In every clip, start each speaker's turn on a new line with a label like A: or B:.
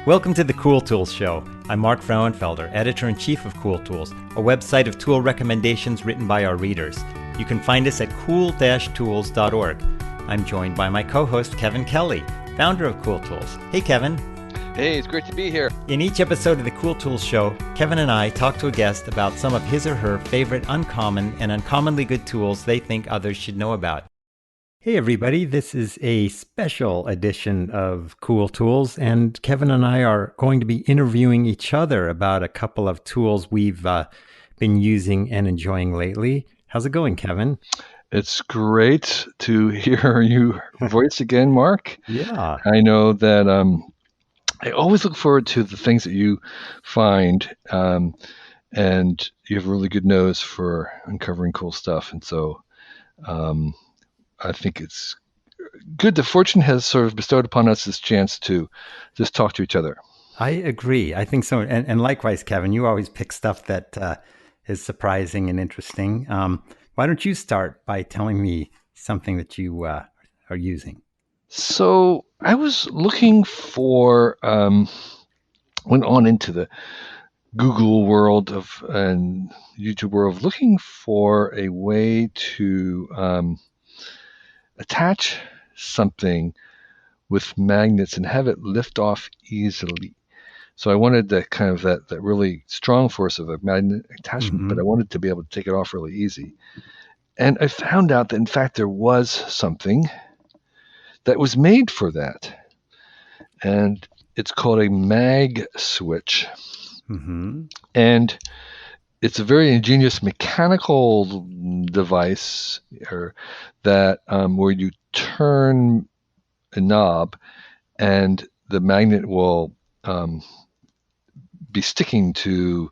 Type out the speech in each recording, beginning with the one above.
A: Welcome to the Cool Tools Show. I'm Mark Frauenfelder, Editor-in-Chief of Cool Tools, a website of tool recommendations written by our readers. You can find us at cool-tools.org. I'm joined by my co-host, Kevin Kelly, founder of Cool Tools. Hey, Kevin.
B: Hey, it's great to be here.
A: In each episode of the Cool Tools Show, Kevin and I talk to a guest about some of his or her favorite uncommon and uncommonly good tools they think others should know about. Hey everybody, this is a special edition of Cool Tools, and Kevin and I are going to be interviewing each other about a couple of tools we've been using and enjoying lately. How's it going, Kevin?
B: It's great to hear your voice again, Mark.
A: Yeah.
B: I know that I always look forward to the things that you find, and you have a really good nose for uncovering cool stuff. And so I think it's good that fortune has sort of bestowed upon us this chance to just talk to each other.
A: I agree. I think so. And likewise, Kevin, you always pick stuff that is surprising and interesting. Why don't you start by telling me something that you are using?
B: So I was looking for, went on into the Google world and YouTube world, looking for a way to attach something with magnets and have it lift off easily. So I wanted that kind of that really strong force of a magnet attachment, but I wanted to be able to take it off really easy. And I found out that in fact there was something that was made for that. And it's called a mag switch. And it's a very ingenious mechanical device that where you turn a knob and the magnet will be sticking to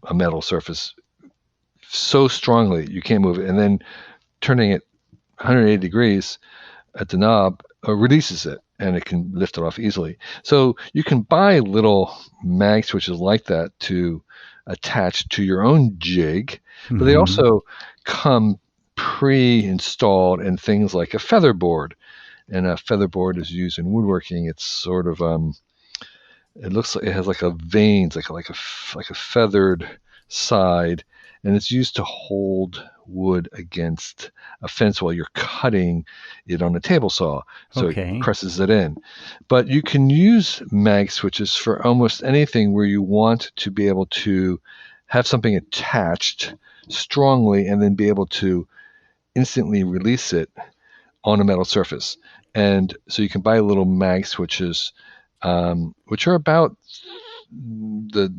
B: a metal surface so strongly you can't move it, and then turning it 180 degrees at the knob releases it and it can lift it off easily. So you can buy little mag switches like that to attach to your own jig, but they also come pre-installed in things like a feather board. And a feather board is used in woodworking. It's sort of it looks like it has like a veins, like a feathered side, and it's used to hold wood against a fence while you're cutting it on a table saw, so it presses it in. But you can use mag switches for almost anything where you want to be able to have something attached strongly and then be able to instantly release it on a metal surface. And so you can buy little mag switches, which are about the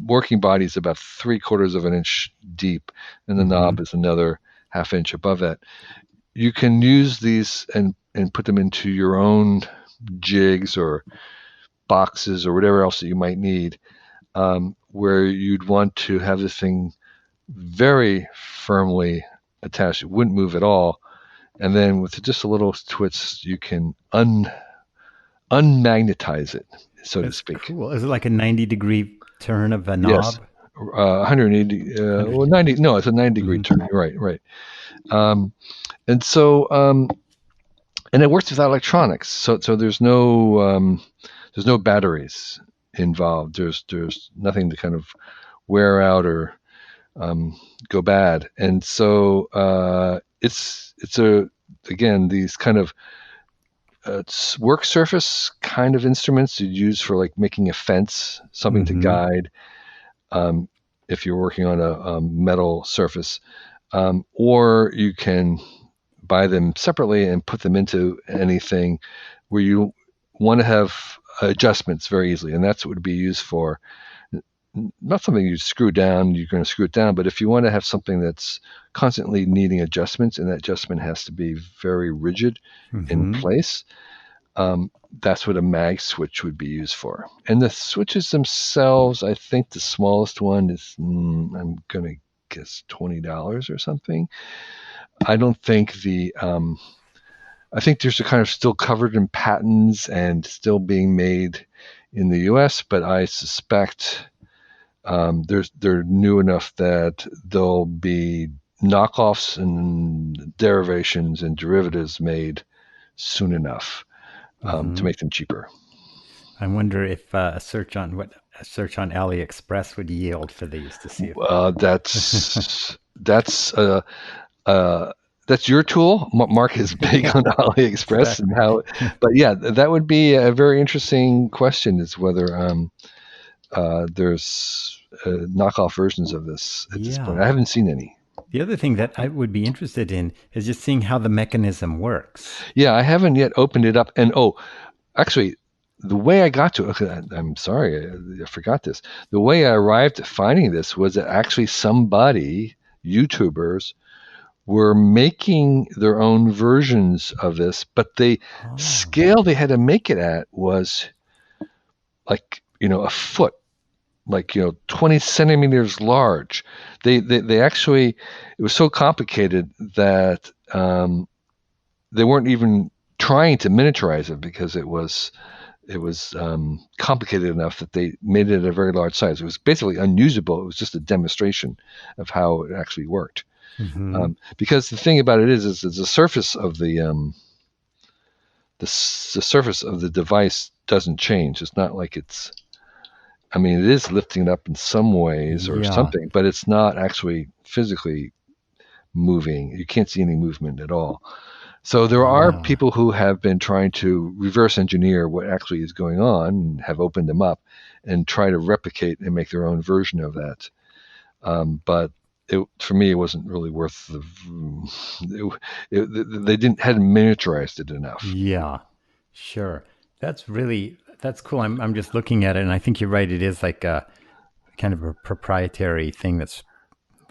B: working body is about 3/4 of an inch deep, and the knob is another ½ inch above that. You can use these and put them into your own jigs or boxes or whatever else that you might need, where you'd want to have this thing very firmly attached. It wouldn't move at all. And then with just a little twist, you can unmagnetize it, so to speak.
A: Cool. Is it like a 90-degree turn of a knob?
B: Yes. 180, well, 90, no, it's a 90-degree turn. Right. And so, and it works without electronics. So there's no batteries involved. There's nothing to kind of wear out or go bad. And so it's again, these kind of work surface kind of instruments you'd use for like making a fence, something to guide if you're working on a metal surface, or you can buy them separately and put them into anything where you want to have adjustments very easily, and that's what it would be used for. Not something you screw down, you're going to screw it down, but if you want to have something that's constantly needing adjustments, and that adjustment has to be very rigid in place, that's what a mag switch would be used for. And the switches themselves, I think the smallest one is, I'm going to guess $20 or something. I don't think I think there's a kind of still covered in patents and still being made in the US, but I suspect they're new enough that there'll be knockoffs and derivations and derivatives made soon enough to make them cheaper.
A: I wonder if a search on AliExpress would yield for these to see if.
B: Uh, that's that's uh, uh, that's your tool. Mark is big on AliExpress and
A: Exactly.
B: how, but yeah, that would be a very interesting question. Is whether there's knockoff versions of this at this point.
A: Yeah.
B: I haven't seen any.
A: The other thing that I would be interested in is just seeing how the mechanism works.
B: Yeah, I haven't yet opened it up. And oh, actually, the way I got to it, okay, I'm sorry, I forgot this. The way I arrived at finding this was that actually somebody, YouTubers, were making their own versions of this, but the
A: Oh.
B: scale they had to make it at was like, a foot, like, 20 centimeters large. They actually, it was so complicated that they weren't even trying to miniaturize it because it was complicated enough that they made it a very large size. It was basically unusable. It was just a demonstration of how it actually worked.
A: Hmm.
B: Because the thing about it is the surface of the surface of the device doesn't change. It's not like it's. I mean, it is lifting it up in some ways or
A: Yeah.
B: something, but it's not actually physically moving. You can't see any movement at all. So there are
A: Yeah.
B: people who have been trying to reverse engineer what actually is going on and have opened them up and try to replicate and make their own version of that. But for me, it wasn't really worth the. They didn't hadn't miniaturized it enough.
A: Yeah. Sure. That's cool. I'm just looking at it, and I think you're right. It is like a kind of a proprietary thing that's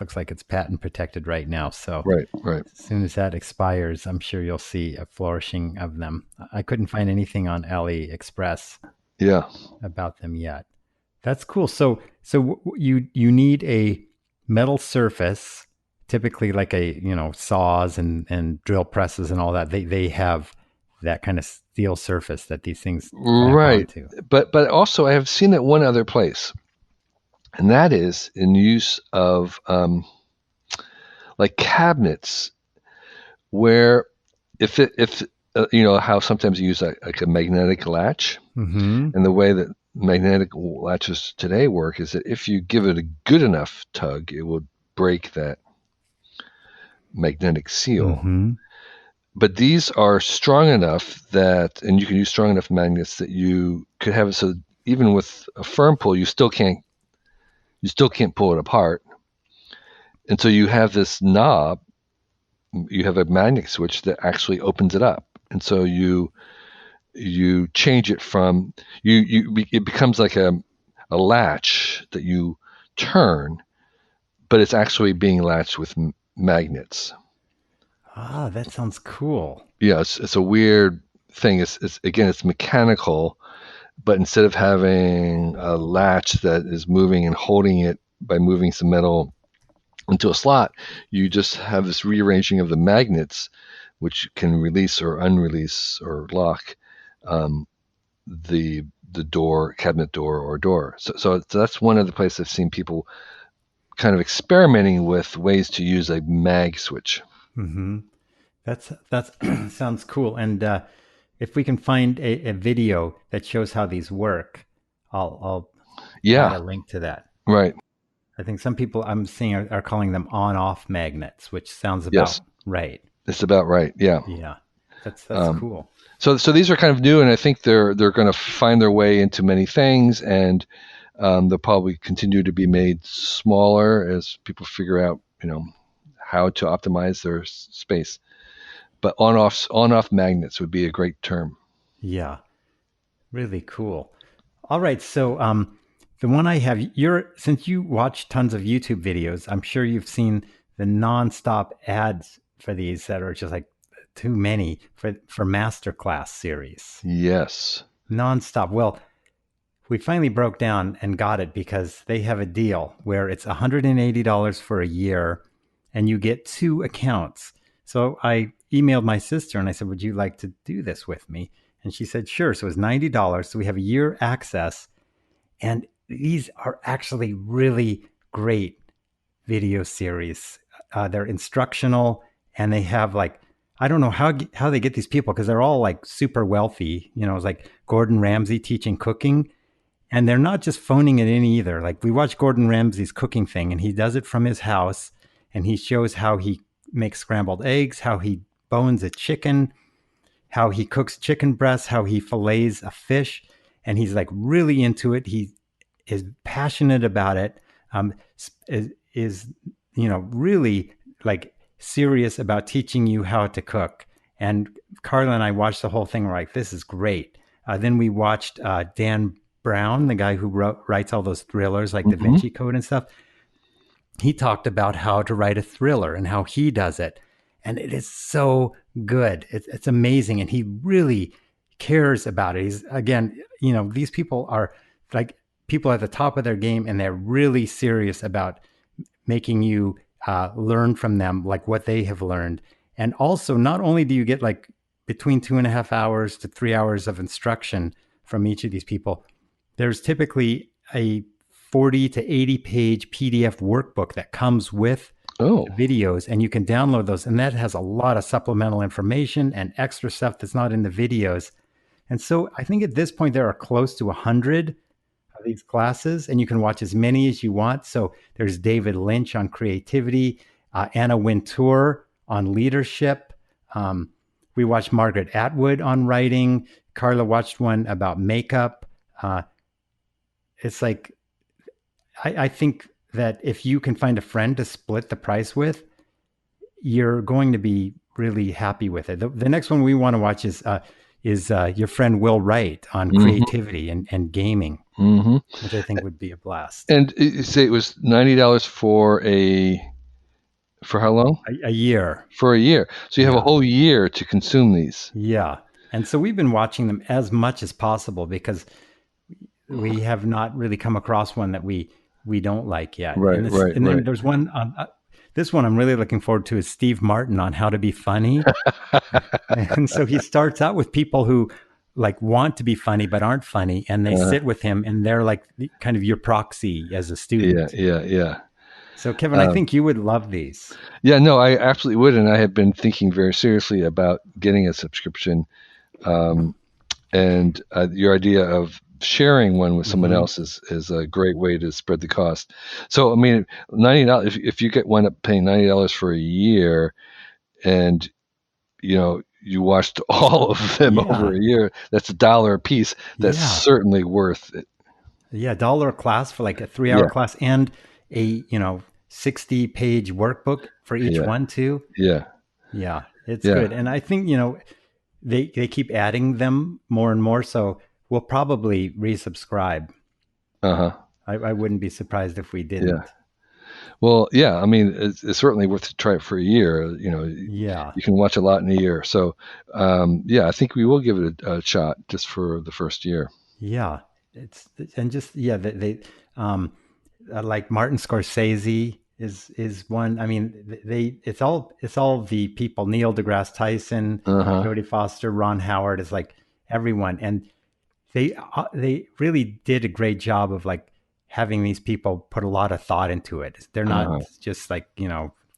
A: looks like it's patent protected right now. So
B: Right, right.
A: as soon as that expires, I'm sure you'll see a flourishing of them. I couldn't find anything on AliExpress
B: Yeah,
A: about them yet. That's cool. So you need a metal surface, typically like a saws and drill presses and all that. They have that kind of steel surface that these things clamp
B: right.
A: onto.
B: But also, I have seen it one other place, and that is in use of like cabinets where if how sometimes you use like a magnetic latch,
A: Mm-hmm.
B: and the way that magnetic latches today work is that if you give it a good enough tug, it will break that magnetic seal.
A: Mm-hmm.
B: But these are strong enough that, and you can use strong enough magnets that you could have it so even with a firm pull, you still can't pull it apart. And so you have this knob, you have a magnet switch that actually opens it up. And so you change it from it becomes like a latch that you turn, but it's actually being latched with magnets.
A: Ah, that sounds cool.
B: Yeah, it's a weird thing. It's again, it's mechanical, but instead of having a latch that is moving and holding it by moving some metal into a slot, you just have this rearranging of the magnets, which can release or unrelease or lock um, the door, cabinet door, or door. So that's one of the places I've seen people kind of experimenting with ways to use a mag switch.
A: Mm-hmm. That's sounds cool. And if we can find a video that shows how these work, I'll add
B: Yeah,
A: a link to that.
B: right.
A: I think some people I'm seeing are calling them on-off magnets, which sounds
B: Yes,
A: about right.
B: it's about right. Yeah.
A: Yeah, that's
B: Um,
A: cool.
B: so these are kind of new, and I think they're going to find their way into many things, and they'll probably continue to be made smaller as people figure out, how to optimize their space. But on-off magnets would be a great term.
A: Yeah, really cool. All right, so the one I have, you're since you watch tons of YouTube videos, I'm sure you've seen the nonstop ads for these that are just like too many for Masterclass series.
B: Yes.
A: Nonstop. Well, we finally broke down and got it because they have a deal where it's $180 for a year and you get two accounts. So I emailed my sister and I said, "Would you like to do this with me?" And she said, "Sure." So it's $90. So we have a year access. And these are actually really great video series. They're instructional and they have like, I don't know how they get these people because they're all like super wealthy. You know, it's like Gordon Ramsay teaching cooking, and they're not just phoning it in either. Like we watch Gordon Ramsay's cooking thing, and he does it from his house, and he shows how he makes scrambled eggs, how he bones a chicken, how he cooks chicken breasts, how he fillets a fish, and he's like really into it. He is passionate about it. Is really like serious about teaching you how to cook. And Carla and I watched the whole thing. We're like, this is great. Then we watched Dan Brown, the guy who writes all those thrillers like Da
B: Mm-hmm.
A: Vinci Code and stuff. He talked about how to write a thriller and how he does it. And it is so good. It's amazing. And he really cares about it. He's, again, these people are like people at the top of their game, and they're really serious about making you learn from them, like what they have learned. And also, not only do you get like between 2.5 hours to 3 hours of instruction from each of these people, there's typically a 40 to 80 page PDF workbook that comes with
B: Oh,
A: the videos, and you can download those. And that has a lot of supplemental information and extra stuff that's not in the videos. And so I think at this point, there are close to 100 of these classes, and you can watch as many as you want. So there's David Lynch on creativity, Anna Wintour on leadership. We watched Margaret Atwood on writing. Carla watched one about makeup. It's like, I think that if you can find a friend to split the price with, you're going to be really happy with it. The next one we want to watch is your friend Will Wright on
B: mm-hmm.
A: creativity and gaming,
B: Mm-hmm.
A: which I think would be a blast.
B: And you say it was $90 for how long?
A: A year.
B: For a year. So you have a
A: Yeah.
B: whole year to consume these.
A: Yeah. And so we've been watching them as much as possible because we have not really come across one that we don't like yet.
B: Right, right,
A: And then
B: right.
A: there's one on this one I'm really looking forward to is Steve Martin on how to be funny. And so he starts out with people who like want to be funny but aren't funny, and they sit with him, and they're like kind of your proxy as a
B: Yeah,
A: student.
B: yeah.
A: So Kevin, I think you would love these.
B: Yeah, no, I absolutely would. And I have been thinking very seriously about getting a subscription. And your idea of sharing one with someone else is a great way to spread the cost. So, I mean, $90, if you wind up paying $90 for a year, and you watched all of them over
A: Yeah.
B: a year, that's $1 a piece. That's
A: Yeah.
B: certainly worth it.
A: Yeah, dollar a class for like a 3 hour
B: Yeah,
A: class, and a 60-page workbook for each
B: yeah,
A: one too.
B: yeah,
A: Yeah, it's
B: yeah.
A: good. And I think they keep adding them more and more, so we'll probably resubscribe.
B: Uh-huh.
A: I wouldn't be surprised if we
B: Yeah.
A: didn't.
B: Well, yeah, I mean, it's certainly worth to try it for a year.
A: Yeah.
B: You can watch a lot in a year. So, yeah, I think we will give it a shot just for the first year.
A: Yeah, it's and just yeah, they like Martin Scorsese is one. I mean, it's all the people: Neil deGrasse Tyson,
B: Uh-huh.
A: Jodie Foster, Ron Howard is like everyone, and they really did a great job of like having these people put a lot of thought into it. They're not
B: Uh-huh.
A: just like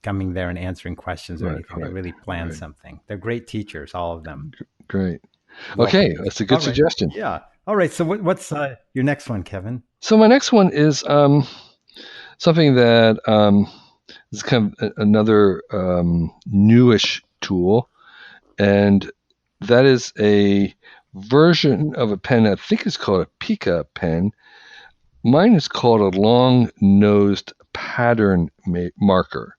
A: coming there and answering questions or
B: Right,
A: anything. They
B: right,
A: really plan
B: right.
A: something. They're great teachers, all of them.
B: Great.
A: Well
B: Okay,
A: paced.
B: that's a good
A: All right.
B: suggestion.
A: Yeah. All right. So what's your next one, Kevin?
B: So my next one is something that is kind of another newish tool, and that is a version of a pen. I think it's called a Pica pen. Mine is called a long-nosed pattern marker.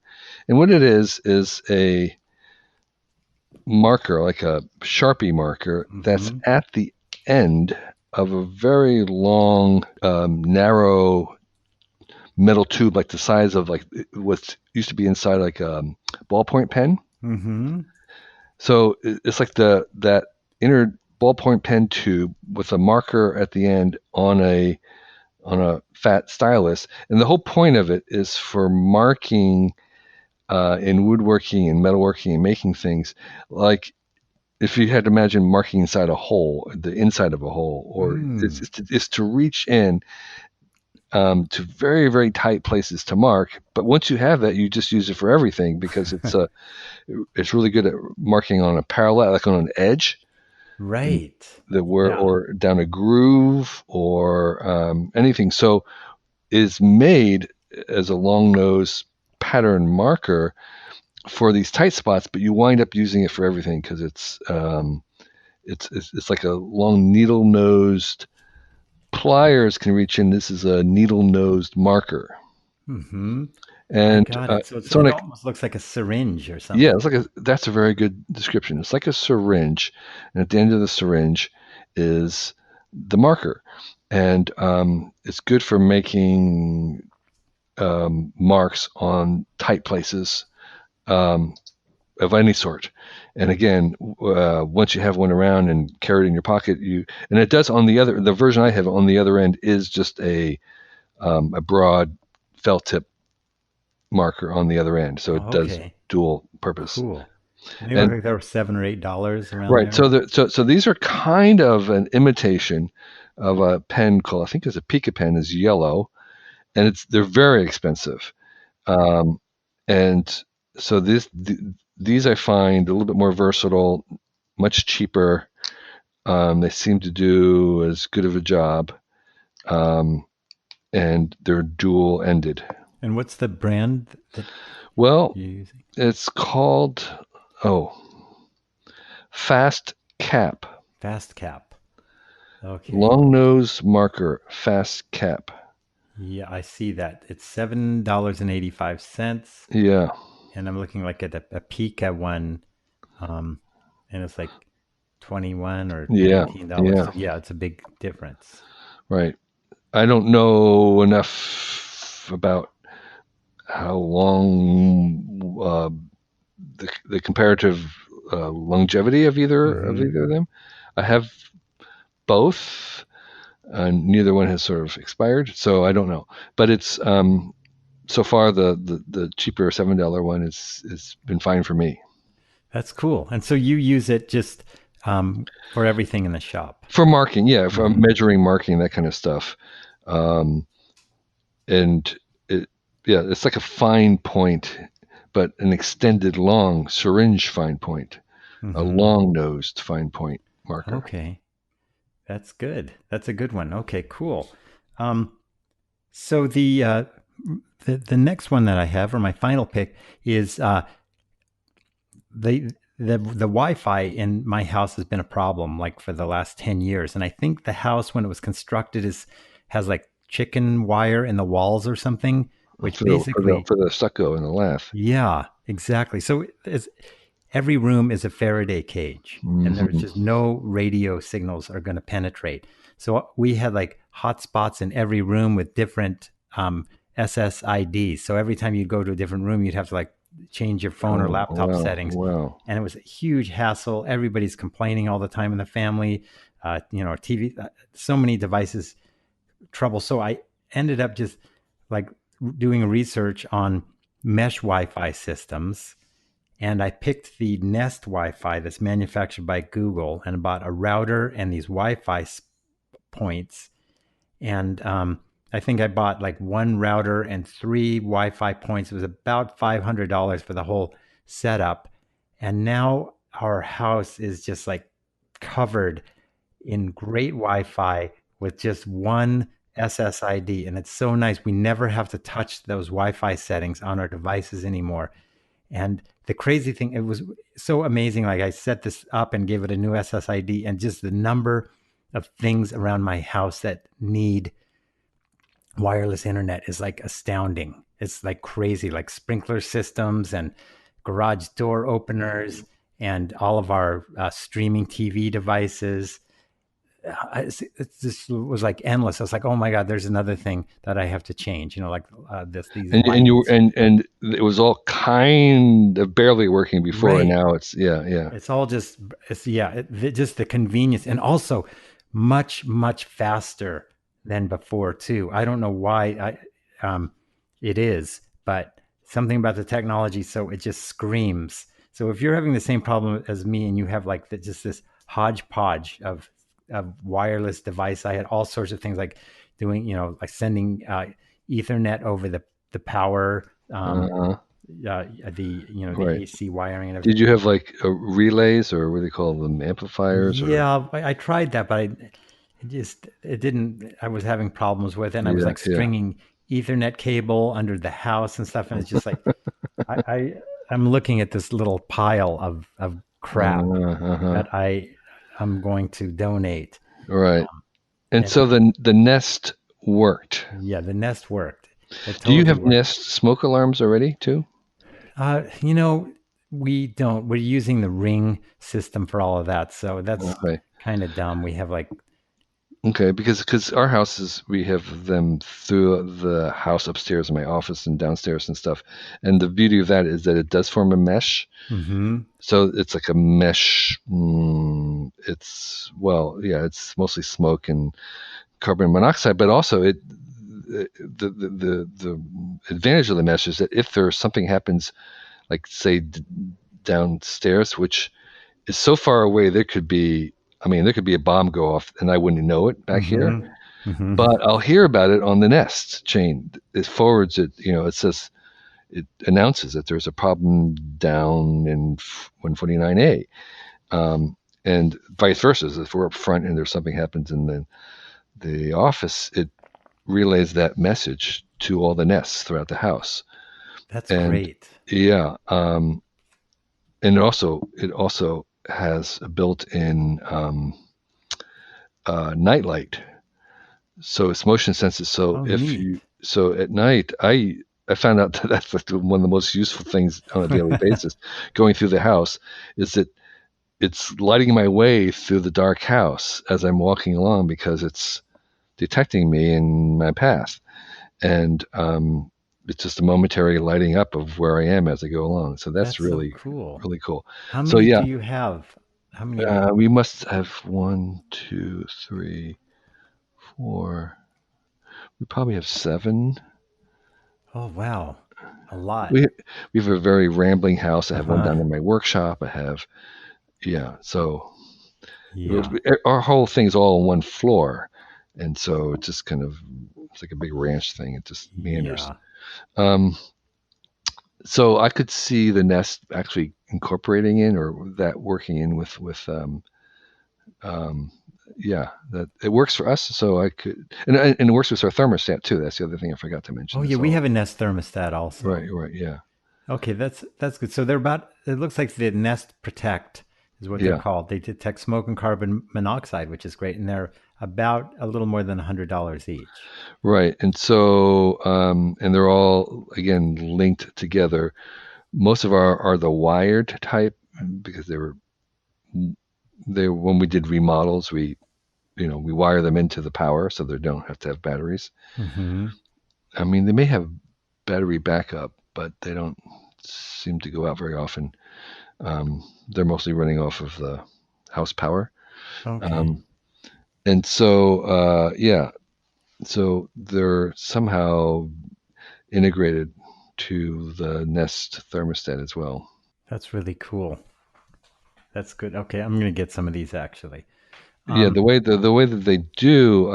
B: And what it is a marker, like a Sharpie marker, that's at the end of a very long, narrow metal tube, like the size of like what used to be inside like a ballpoint pen.
A: Mm-hmm.
B: So it's like that inner ballpoint pen tube with a marker at the end on a fat stylus, and the whole point of it is for marking in woodworking and metalworking and making things, like if you had to imagine marking inside a hole, the inside of a hole, or it's to reach in to very, very tight places to mark. But once you have that, you just use it for everything because it's really good at marking on a parallel, like on an edge, and
A: Right.
B: the where
A: Yeah.
B: or down a groove or anything. So is made as a long nose pattern marker for these tight spots, but you wind up using it for everything because it's like a long needle nosed pliers can reach in. This is a needle nosed marker,
A: Mm-hmm. I
B: and
A: got it. So
B: so
A: it
B: like
A: almost looks like a syringe or
B: yeah,
A: something.
B: it's like that's a very good description. It's like a syringe, and at the end of the syringe is the marker, and it's good for making marks on tight places um, of any sort. And again, once you have one around and carry it in your pocket, and it does on the version I have on the other end is just a broad felt tip marker on the other end, so it
A: Oh,
B: does
A: okay.
B: dual purpose.
A: Cool. They look
B: And
A: like they were $7 or $8 around
B: right, so
A: there.
B: so these are kind of an imitation of a pen called, I think it's a Pica pen, is yellow, and they're very expensive. Um, and so these I find a little bit more versatile, much cheaper. They seem to do as good of a job, um, and they're dual ended.
A: And what's the brand that
B: Well,
A: you're using?
B: it's called, oh, Fast Cap,
A: Fast Cap. Okay.
B: long nose marker, Fast Cap.
A: Yeah, I see that. It's $7.85.
B: Yeah,
A: And I'm looking like at a Pika one, um, and it's like 21 or
B: yeah,
A: $19.
B: yeah,
A: So yeah, it's a big difference.
B: right. I don't know enough about how long the comparative longevity of
A: Mm-hmm.
B: either of them. I have both. Neither one has sort of expired, so I don't know. But it's so far the cheaper $7 one is been fine for me
A: That's cool. And so you use it just for everything in the shop.
B: for marking. Yeah, for
A: Mm-hmm.
B: measuring, marking, that kind of stuff. Um, and it yeah, it's like a fine point, but an extended long syringe fine point, a
A: Mm-hmm.
B: long nosed fine point marker.
A: Okay. That's good. That's a good one. Okay, cool. Um, so the next one that I have, or my final pick, is the Wi-Fi in my house has been a problem like for the last 10 years. And I think the house when it was constructed is has like chicken wire in the walls or something, which basically,
B: For the stucco and the lath.
A: yeah, exactly. So every room is a Faraday cage and there's
B: Hmm.
A: just no radio signals are going to penetrate. So we had like hotspots in every room with different SSIDs. So every time you'd go to a different room, you'd have to like change your phone or
B: Oh
A: laptop
B: wow,
A: settings.
B: wow.
A: And it was a huge hassle. Everybody's complaining all the time in the family, TV, so many devices trouble. So I ended up just like doing research on mesh Wi-Fi systems, and I picked the Nest Wi-Fi that's manufactured by Google, and bought a router and these Wi-Fi points. And I think I bought like one router and three Wi-Fi points. It was about $500 for the whole setup, and now our house is just like covered in great Wi-Fi with just one SSID, and it's so nice. We never have to touch those Wi-Fi settings on our devices anymore. And the crazy thing, it was so amazing. Like I set this up and gave it a new SSID, and just the number of things around my house that need wireless internet is like astounding. It's like crazy, like sprinkler systems and garage door openers and all of our streaming TV devices. It just was like endless. I was like, oh my god, there's another thing that I have to change. Like these
B: And you
A: lights.
B: and it was all kind of barely working before, and
A: Right.
B: now it's yeah, yeah.
A: It's all just it's yeah, just the convenience, and also much faster than before too. I don't know why it is, but something about the technology, so it just screams. So if you're having the same problem as me and you have like just this hodgepodge of wireless device, I had all sorts of things like doing, like sending Ethernet over the power,
B: Uh,
A: the
B: right.
A: AC wiring and
B: Did
A: everything.
B: you have like relays, or what do they call them, amplifiers, or
A: Yeah, I tried that, but it didn't. I was having problems with it, and I was
B: yeah,
A: like
B: yeah.
A: stringing Ethernet cable under the house and stuff, and it's just like I, I I'm looking at this little pile of crap
B: Uh-huh.
A: that I'm going to donate.
B: Right. And
A: And
B: so the Nest worked.
A: yeah, the Nest worked. It
B: Do you
A: totally
B: have
A: worked.
B: Nest smoke alarms already too?
A: Uh, you know, we don't. We're using the Ring system for all of that, so that's
B: Okay.
A: kind of dumb. We have like,
B: Okay, because our houses, we have them through the house upstairs in my office and downstairs and stuff. And the beauty of that is that it does form a mesh.
A: mm-hmm,
B: So it's like a mesh. It's, well, yeah, it's mostly smoke and carbon monoxide, but also the advantage of the mesh is that if there's something happens, like say downstairs, which is so far away, there could be a bomb go off and I wouldn't know it back here,
A: mm-hmm, mm-hmm.
B: but I'll hear about it on the Nest chain. It forwards it, it says, it announces that there's a problem down in 149A. Um, and vice versa. If we're up front and there's something happens in the office, it relays that message to all the nests throughout the house.
A: That's
B: And
A: great.
B: yeah, and it also has a built-in nightlight, so it's motion sensitive. So
A: Oh,
B: if
A: neat.
B: you so at night, I found out that that's like one of the most useful things on a daily basis. Going through the house is that it's lighting my way through the dark house as I'm walking along because it's detecting me in my path, and it's just a momentary lighting up of where I am as I go along. So that's
A: That's so
B: really,
A: cool.
B: really cool.
A: How
B: So
A: many
B: yeah,
A: do you have? How many?
B: we must have one, two, three, four. We probably have seven.
A: Oh, wow. A lot.
B: We we have a very rambling house. I have one
A: Uh-huh.
B: down in my workshop. I have, yeah. So
A: Yeah.
B: our whole thing's all on one floor, and so it's just kind of, it's like a big ranch thing. It just meanders.
A: Yeah.
B: Um, so I could see the Nest actually incorporating in, or that working in with um, yeah, that it works for us. So I could, and it works with our thermostat too. That's the other thing I forgot to mention.
A: Oh, yeah,
B: That's
A: we
B: all.
A: have a Nest thermostat also.
B: Right, right, yeah,
A: Okay, that's good. So they're about, it looks like the Nest Protect is what they're
B: yeah,
A: called. They detect smoke and carbon monoxide, which is great, and they're about a little more than $100 each.
B: right. And so, and they're all again linked together. Most of our are the wired type because they when we did remodels, we wire them into the power so they don't have to have batteries.
A: Mm-hmm.
B: I mean, they may have battery backup, but they don't seem to go out very often. They're mostly running off of the house power.
A: Okay.
B: Um, and so, yeah, so they're somehow integrated to the Nest thermostat as well.
A: That's really cool. That's good. Okay, I'm gonna get some of these actually.
B: Yeah,
A: Um,
B: the way that they do,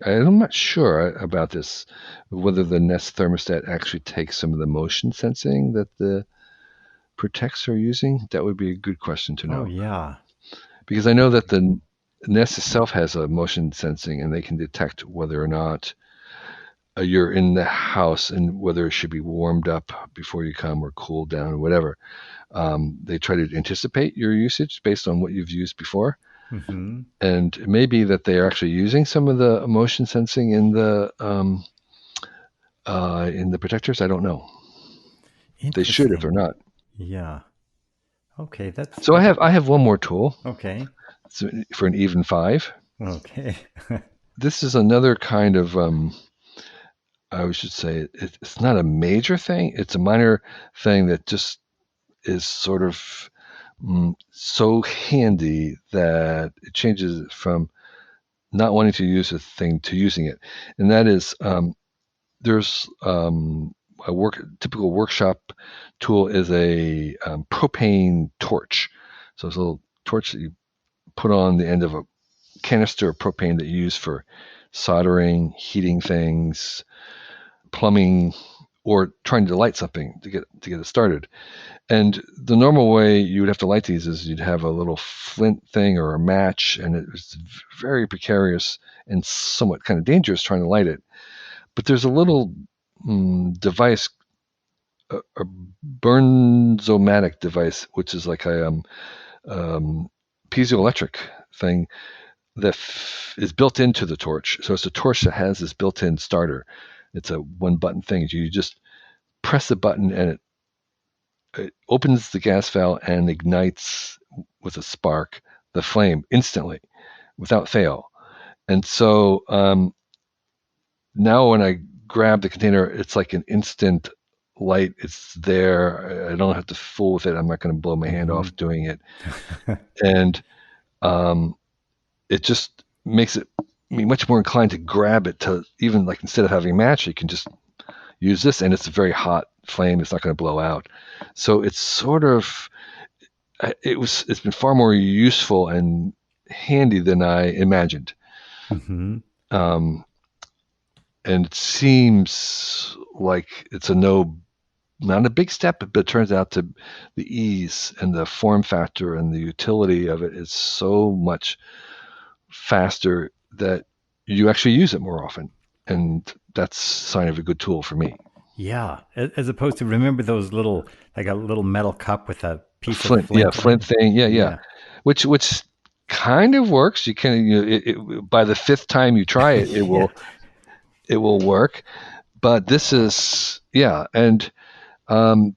B: I'm not sure about this, whether the Nest thermostat actually takes some of the motion sensing that the Protects are using. That would be a good question to
A: oh
B: know,
A: yeah.
B: because I know that the Nest itself has a motion sensing, and they can detect whether or not you're in the house and whether it should be warmed up before you come or cooled down or whatever. They try to anticipate your usage based on what you've used before.
A: Mm-hmm.
B: And it may be that they are actually using some of the motion sensing in the protectors. I don't know. They should if they're
A: Interesting.
B: not.
A: Yeah. Okay,
B: So I have one more tool.
A: okay.
B: So for an even five.
A: Okay.
B: This is another kind of I should say it's not a major thing. It's a minor thing that just is sort of so handy that it changes it from not wanting to use a thing to using it, and that is there's a typical workshop tool is a propane torch. So it's a little torch that you put on the end of a canister of propane that you use for soldering, heating things, plumbing, or trying to light something to get it started. And the normal way you would have to light these is you'd have a little flint thing or a match, and it was very precarious and somewhat kind of dangerous trying to light it. But there's a little device, a Bernzomatic device, which is like a piezoelectric thing that is built into the torch. So it's a torch that has this built-in starter. It's a one-button thing. You just press the button, and it opens the gas valve and ignites with a spark the flame instantly, without fail. And so now when I grab the container, it's like an instant light. It's there. I don't have to fool with it. I'm not going to blow my hand off doing it. And it just makes it me much more inclined to grab it, to even like instead of having a match, you can just use this, and it's a very hot flame. It's not going to blow out. So it's sort of it's been far more useful and handy than I imagined. And it seems like it's not a big step, but it turns out to the ease and the form factor and the utility of it is so much faster that you actually use it more often. And that's a sign of a good tool for me.
A: Yeah. As opposed to, remember those little, like a little metal cup with a piece
B: Flint,
A: of flint.
B: yeah, flint thing. Yeah. Which kind of works. You can, by the fifth time you try it, it will work. But this is, and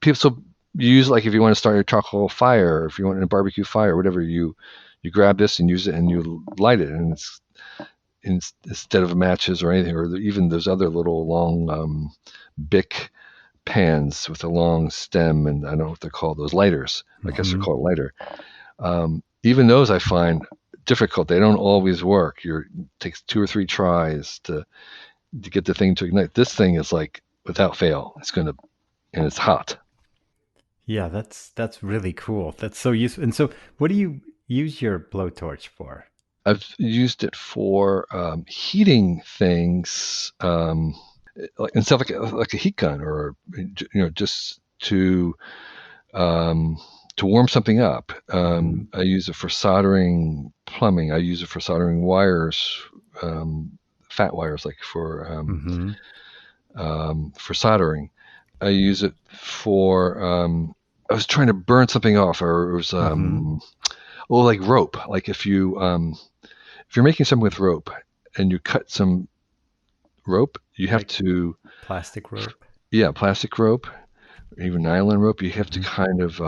B: people, so you use, like, if you want to start your charcoal fire, or if you want a barbecue fire, whatever, you grab this and use it and you light it, and it's instead of matches or anything, or even those other little long Bic pans with a long stem, and I don't know what they're called, those lighters. I guess they're called lighter. Even those I find difficult. They don't always work. It takes 2 or 3 tries to get the thing to ignite. This thing is like without fail. And it's hot.
A: Yeah, that's really cool. That's so useful. And so, what do you use your blowtorch for?
B: I've used it for heating things, and stuff like a heat gun, or just to warm something up. I use it for soldering plumbing. I use it for soldering wires, fat wires, like for soldering. I use it for I was trying to burn something off, or it was like rope. Like if you're making something with rope and you cut some rope, you have to
A: plastic rope.
B: Yeah, plastic rope, even nylon rope. You have to kind of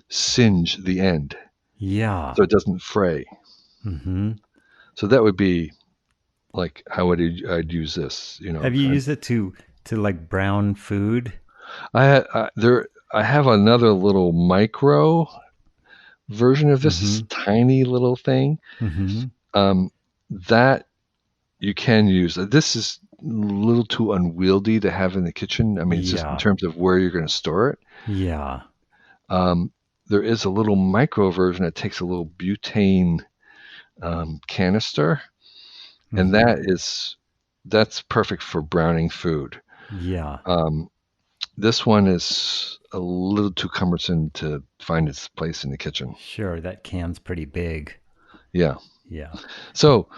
B: singe the end.
A: Yeah.
B: So it doesn't fray. So that would be like how I'd use this.
A: Have you used it to like brown food?
B: I have another little micro version of this, this tiny little thing that you can use. This is a little too unwieldy to have in the kitchen. I mean, it's just in terms of where you're going to store it.
A: Yeah.
B: There is a little micro version that takes a little butane canister, and that's perfect for browning food.
A: Yeah.
B: This one is a little too cumbersome to find its place in the kitchen.
A: Sure, that can's pretty big.
B: Yeah.
A: Yeah.
B: So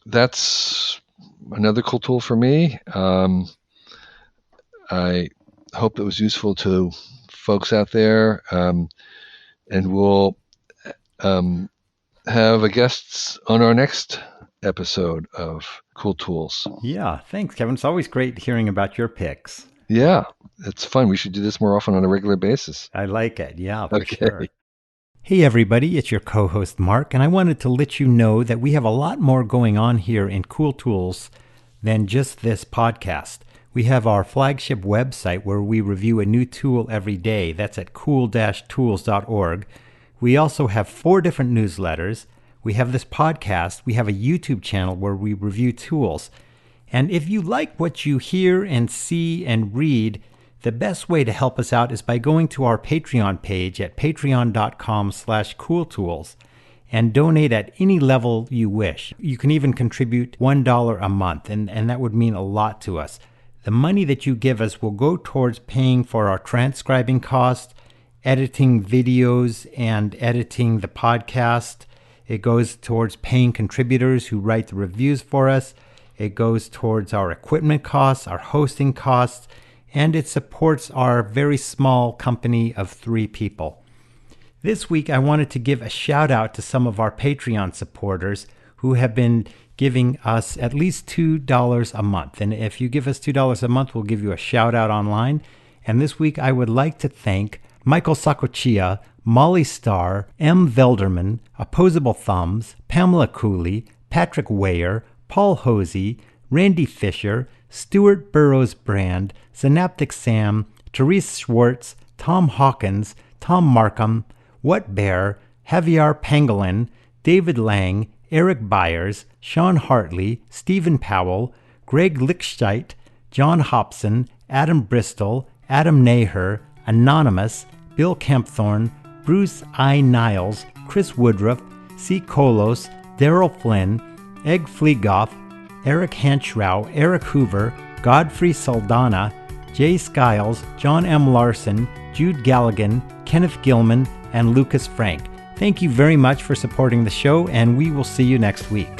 B: that's another cool tool for me. I hope it was useful to folks out there, and we'll have a guest on our next episode of Cool Tools.
A: Yeah, thanks, Kevin. It's always great hearing about your picks.
B: Yeah, it's fun. We should do this more often on a regular basis.
A: I like it. Yeah, for sure. Hey, everybody, it's your co-host, Mark, and I wanted to let you know that we have a lot more going on here in Cool Tools than just this podcast. We have our flagship website where we review a new tool every day. That's at cool-tools.org. We also have 4 different newsletters. We have this podcast. We have a YouTube channel where we review tools. And if you like what you hear and see and read, the best way to help us out is by going to our Patreon page at patreon.com/cooltools. and donate at any level you wish. You can even contribute $1 a month, and that would mean a lot to us. The money that you give us will go towards paying for our transcribing costs, editing videos, and editing the podcast. It goes towards paying contributors who write the reviews for us. It goes towards our equipment costs, our hosting costs, and it supports our very small company of 3 people. This week, I wanted to give a shout out to some of our Patreon supporters who have been giving us at least $2 a month. And if you give us $2 a month, we'll give you a shout out online. And this week, I would like to thank Michael Sakochia, Molly Starr, M. Velderman, Opposable Thumbs, Pamela Cooley, Patrick Weyer, Paul Hosey, Randy Fisher, Stuart Burrows Brand, Synaptic Sam, Therese Schwartz, Tom Hawkins, Tom Markham, What Bear, Javier Pangolin, David Lang, Eric Byers, Sean Hartley, Stephen Powell, Greg Lichtscheit, John Hobson, Adam Bristol, Adam Naher, Anonymous, Bill Kempthorne, Bruce I. Niles, Chris Woodruff, C. Kolos, Daryl Flynn, Egg Fleegoff, Eric Hanschrau, Eric Hoover, Godfrey Saldana, Jay Skiles, John M. Larson, Jude Galligan, Kenneth Gilman, and Lucas Frank. Thank you very much for supporting the show, and we will see you next week.